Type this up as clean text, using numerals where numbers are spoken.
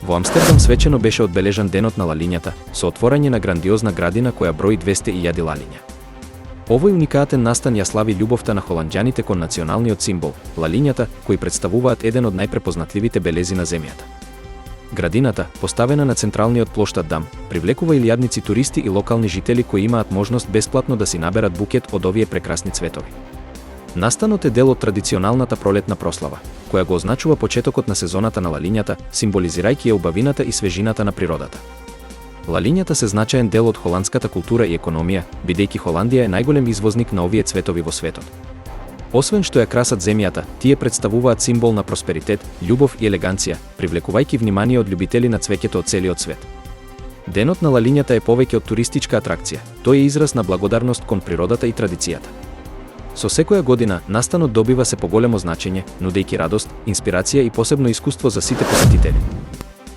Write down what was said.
Во Амстердам свечено беше одбележан денот на лалињата, со отворање на грандиозна градина која брои 200.000 лалиња. Овој уникатен настан ја слави љубовта на холанѓаните кон националниот символ, лалињата, кои представуваат еден од најпрепознатливите белези на земјата. Градината, поставена на централниот плоштад Дам, привлекува илјадници туристи и локални жители кои имаат можност бесплатно да си наберат букет од овие прекрасни цветови. Настанот е дел од традиционалната пролетна прослава, која го означува почетокот на сезоната на лалињата, символизирајќи ја убавината и свежината на природата. Лалињата се значаен дел од холандската култура и економија, бидејќи Холандија е најголем извозник на овие цветови во светот. Освен што ја красат земјата, тие представуваат символ на просперитет, љубов и елеганција, привлекувајќи внимание од љубители на цвеќето од целиот свет. Денот на лалињата е повеќе од туристичка атракција, тој е израз на благодарност кон природата и традицијата. Со секоја година, настанот добива се поголемо значење, нудејќи радост, инспирација и посебно искуство за сите посетители.